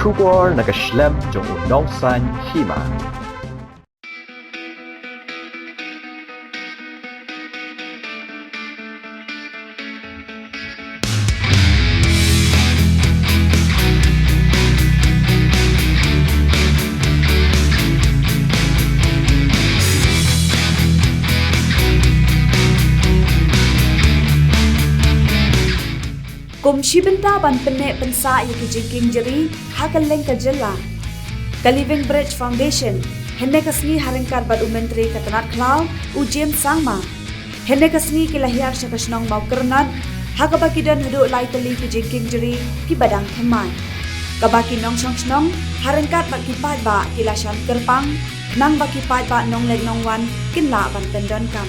Kubor nagaslem jong unongsan Hima. Kumshi benta ban pene pensa yaki jingking jeri hakaleng kajela. Kaliving Bridge Foundation henne kasni harengkar bad umentri katanat klau ujem sangma. Henne kasni kilahiar syakasnong mau kernat hakabaki dan huduk lai teli ki jingking jeri ki badang themai. Kabaki nong song harengkat bak ki pai ba kilasan kerpang nang baki pai ba nong leg nong wan kin la ban pendon kam.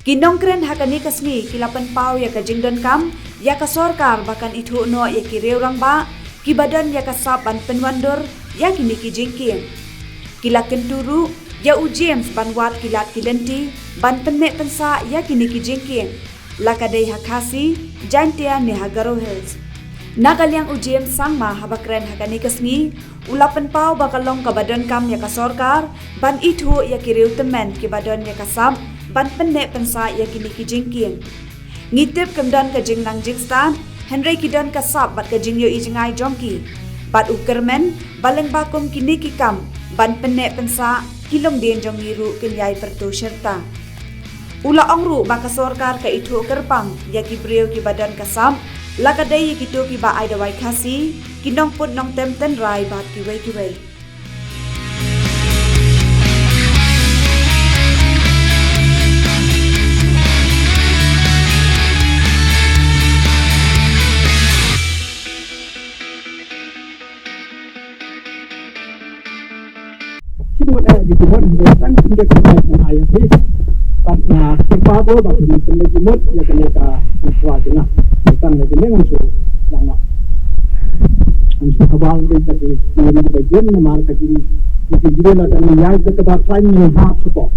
Kinong kren hakani kasni kilapan pau ya ka jingdon kam ya ka sorkar bakan itu no ya ki Riew rang ba ki badan ya ka saban penwandur ya kini ki jingking kilaken turu ya ujem ban wat kilat kilenti ban pennek pensa ya kini ki jingking lakadei hakasi jantia ne hagaro hills nagalyang ujem sangma habakren hakani kasni ulapan pau bakalong ka badan kam ya ka sorkar ban itu ya ki Riew Tymmen ki badan ya ka sab ban pennek pensa ya kini ki jingking ngitip kemdan ka Jingnang Jingstad Hynrei kidan ka sab bat ka jingyo ijengai jongki bat ukermen baleng bakum kini ki kam ban pennek pensa kilong den jong ngiru kenyai pertu serta ula ongru baka sorkar ka itu kerpang ya ki Riew ki badan ka sab lakadai ki to ki ba ai dawai khasi kinong put nong temten rai bat ki wei gitu kan kan tidak bisa ayat ini karena tempat itu bagi penelitian ya kenika sesuatu nah bukan lagi dengan su lama untuk kabal dari dari bagian nomor kecil mungkin juga ada yang ketat lain yang hak support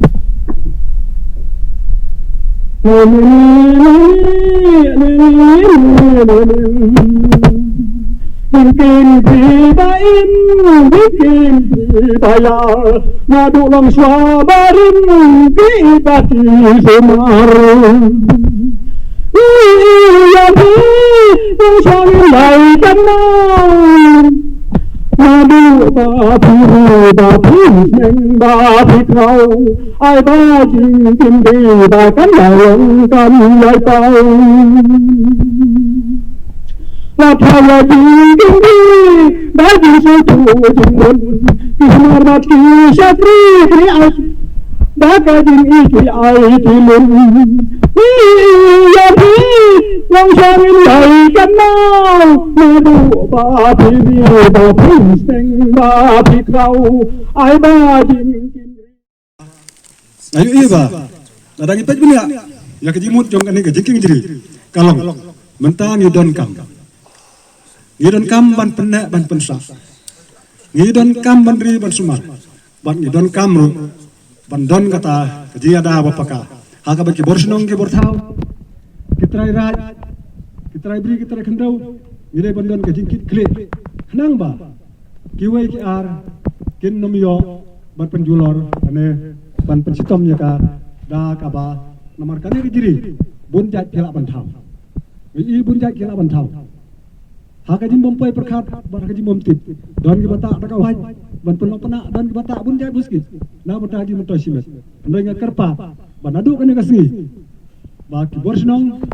bikin pribain bikin pribaya ngadu long swabarin kita di semar iya bi yang sangat baik kenal ngadu bapi neng bapi kau ai ba jing kim di bakan dalam kan lai tau Lapaya jingking bagi suatu jingun Hima mati syafri krias Baka jing iki ai tilun Iya bi Long syangin lai kenal Madu bapi ni bapi seng bapi kau Ai ba jingking Ayo iya ba Nadang ipet punya Ya kejimut jong kani kejingking jiri Kalong Mentang yudon kam ngidon kam ban penek ban pensa ngidon kam ban ri ban sumar ban ngidon kam ru ban don kata kaji ada apa paka haka baki borsnong ke borthau kitrai raj kitrai bri kitrai khandau ngide ban don kaji kit kle nang ba kiwai ki ar kin nomyo ban penjulor ane ban pensitom ya ka da ka ba namar kane jiri bunjat kela ban thau i bunjat kela ban thau Hakajim bompai perkat, barangkajim bomtit. Dan kita tak kau hai, bantuan penak dan kita tak pun jai buskit. Nah bertagi mentoi simet. Andai kerpa, banadu kan yang kasih. Baki borsnong,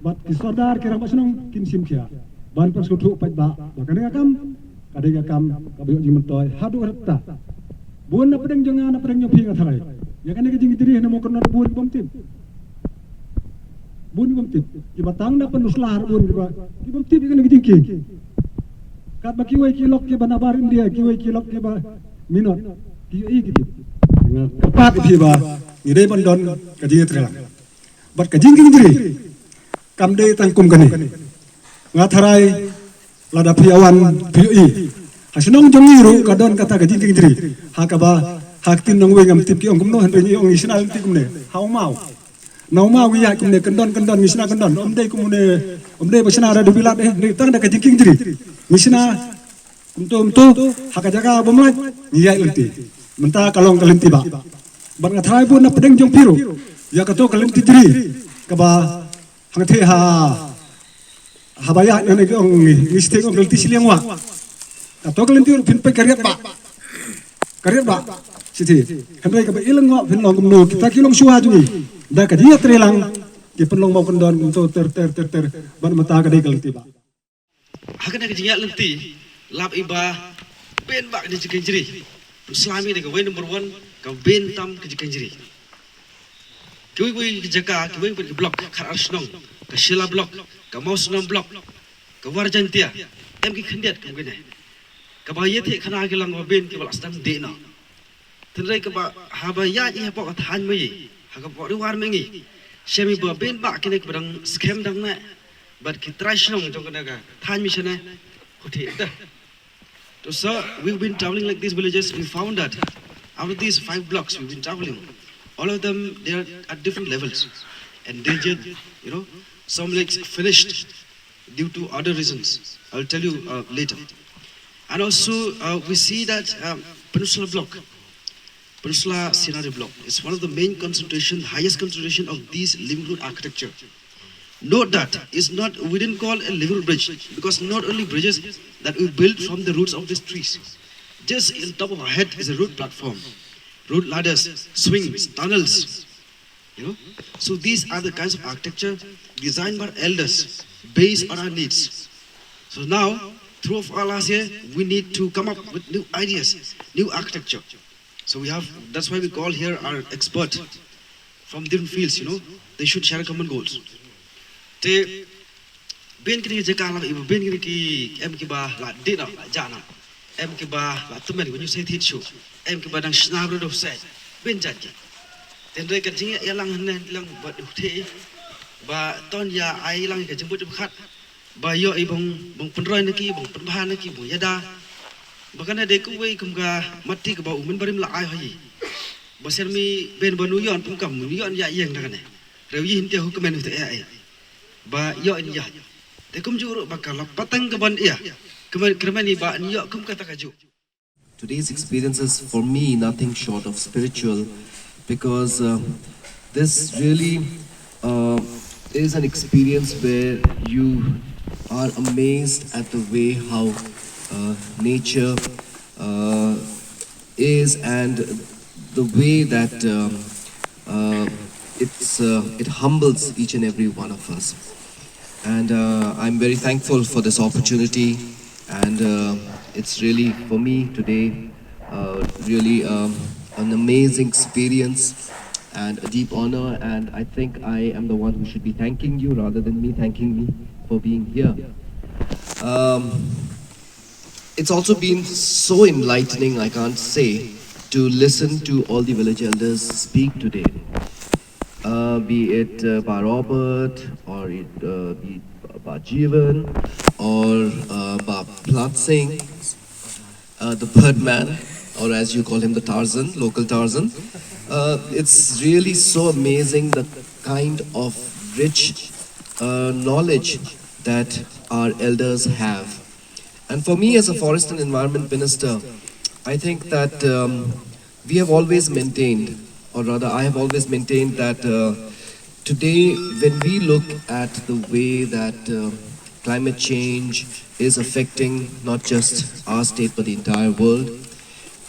bat kisodar kira borsnong kin simkia. Ban perskutu pat ba, bakane kam, kadang kam kabiok jim mentoi. Hadu reta. Bun apa deng jangan apa deng nyopi ngatai. Ya kan yang jing diri nemu kena bun bomtit. Bun bomtit, kita tang na penuslah bun kita bomtit kan lagi jingking. Kat baki wai kilok ke banabarin dia, kiwai kilok ke ba minot, kiwai gitu. Kepat itu ba, ini bandon kaji terang. Bat kajingking diri, kam dei tangkum kani. Ngatharai lada piawan piui, Hasinong jongiru kadon kata ka jingking diri. Hakaba haktin nang wengam tip ki ong kumno Hynrei ni ong isna tip kumne. Hau mau. Nau mau wi yak kumne kendon misna kendon. Omde basna ada dubilat ni tang da ka jingking diri. Misna umto hakajaga bomlaj ni yak lenti. Menta kalong kalenti ba. Ban ngathai pun na pedeng jong piru. Ya kato kalenti diri. Kaba hangte habaya yang ni ong mistake ong kalenti siliang wa. Kato kalenti ur pin pe kariat ba siti Hynrei ka ba ilang wa pin long kumno kita kilong suha jungi da ka dia trelang ki penlong mau kendon untuk ter ban mata ka dei kalenti ba hakan ka jinga lenti lap iba ben ba ka jikan jiri islami ni ka way number 1 ka ben tam ka jikan jiri kui jaka kui blok khar arsnong ka shila blok ka mausnong blok ka warjantia em ki khandiat ka gane ka ba ye the khana ki lang ben ki bal astam de na Hynrei ka ba haba ya i ha po ka than mai ha ka po ri war mengi shemi ba ben ba ki ne ka bang scam dang na but ki trashnong jong ka ga than mi shane hote da so sir we've been traveling like these villages we found that out of these 5 blocks we've been traveling all of them they are at different levels endangered some lakes finished due to other reasons I'll tell you later and also we see that Peninsula Scenery Block is one of the main concentration, highest concentration of these livelihood architecture. Note that we didn't call a livelihood bridge because not only bridges that we built from the roots of these trees. Just on top of our head is a root platform, root ladders, swings, tunnels. So these are the kinds of architecture designed by elders based on our needs. So now, through all us here, we need to come up with new ideas, new architecture. So that's why we call here our expert from different fields, they should share common goals. Te ben kini jaka la ibu ben kini ki em ki ba la de na la jana em ki ba la Tymmen when you say thit show em ki ba dang snabro do say ben jat ki Hynrei ka jing ya lang han lang ba du the ba ton ya ai lang ka jing bu khat ba yo ai bong penroi na ki bong penbha na ki bu yada bakana de ku wei kum ga mati ka ba umen barim la ai hai ba ser mi ben banu yon pum kam mi yon ya yeng da kana rew yi hin te hu kemen te ai ba yo ni ya te kum juru bakal patang ka ban ya kemen ba ni yo kum kata kaju. Today's experience is for me nothing short of spiritual because this really is an experience where you are amazed at the way how nature is and the way that it humbles each and every one of us. And I'm very thankful for this opportunity, and it's really for me today really an amazing experience and a deep honor, and I think I am the one who should be thanking you rather than me thanking me for being here. It's also been so enlightening, I can't say, to listen to all the village elders speak today. Be it Ba Robert, or be it Ba Jeevan, or Ba Plat Singh, the Birdman, or as you call him, the Tarzan, local Tarzan. It's really so amazing the kind of rich knowledge that our elders have. And for me as a Forest and Environment Minister, I think that we have always maintained, or rather I have always maintained that today when we look at the way that climate change is affecting not just our state but the entire world,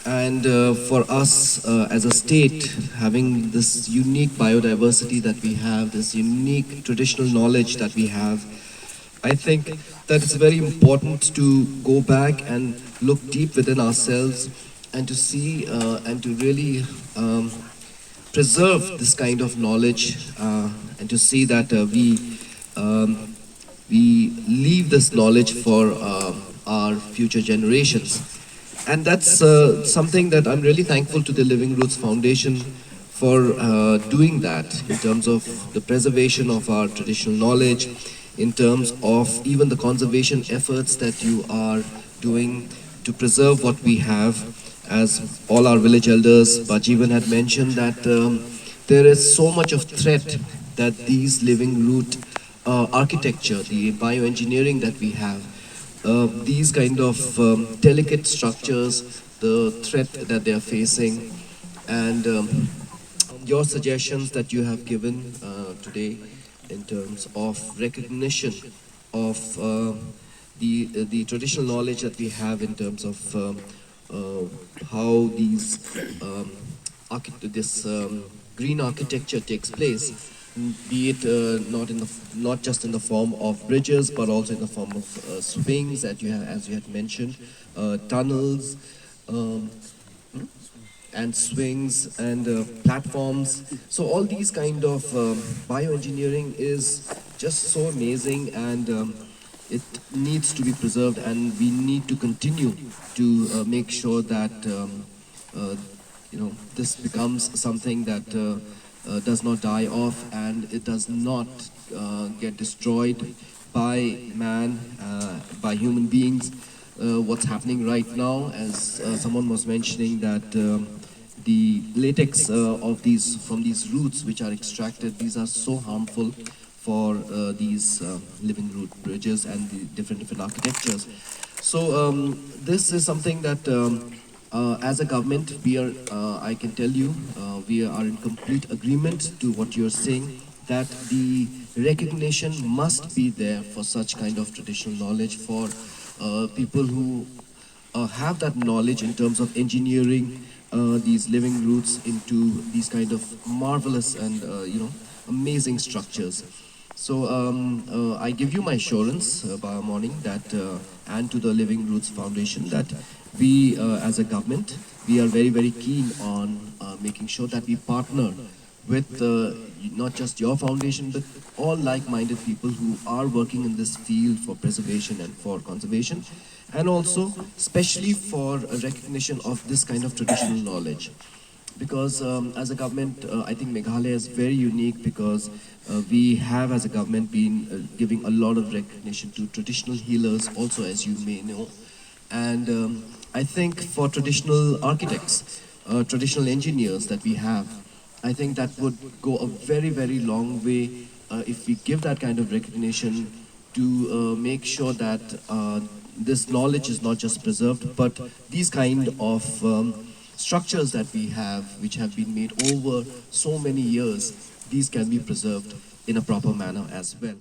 and for us as a state having this unique biodiversity that we have, this unique traditional knowledge that we have, I think that it's very important to go back and look deep within ourselves and to see and to really preserve this kind of knowledge and to see that we leave this knowledge for our future generations. And that's something that I'm really thankful to the Living Roots Foundation for doing that in terms of the preservation of our traditional knowledge, in terms of even the conservation efforts that you are doing to preserve what we have. As all our village elders, Bajivan had mentioned that there is so much of threat that these living root architecture, the bioengineering that we have, these kind of delicate structures, the threat that they are facing, and your suggestions that you have given today in terms of recognition of the traditional knowledge that we have in terms of how these green architecture takes place, be it not just in the form of bridges, but also in the form of swings that you have, as you had mentioned, tunnels, and swings and platforms. So all these kind of bioengineering is just so amazing, and it needs to be preserved, and we need to continue to make sure that this becomes something that does not die off, and it does not get destroyed by man, by human beings. What's happening right now, as someone was mentioning, that the latex from these roots which are extracted, these are so harmful for these living root bridges and the different architectures. So this is something that as a government, we are, I can tell you, we are in complete agreement to what you're saying, that the recognition must be there for such kind of traditional knowledge, for people who have that knowledge in terms of engineering these living roots into these kind of marvelous and amazing structures. So I give you my assurance, Baba Morning, that and to the Living Roots Foundation, that we as a government, we are very keen on making sure that we partner with not just your foundation, but all like-minded people who are working in this field for preservation and for conservation, and also especially for a recognition of this kind of traditional knowledge. Because as a government, I think Meghalaya is very unique, because we have as a government been giving a lot of recognition to traditional healers also, as you may know. And I think for traditional architects, traditional engineers that we have, I think that would go a very long way if we give that kind of recognition to make sure that this knowledge is not just preserved, but these kind of structures that we have, which have been made over so many years, these can be preserved in a proper manner as well.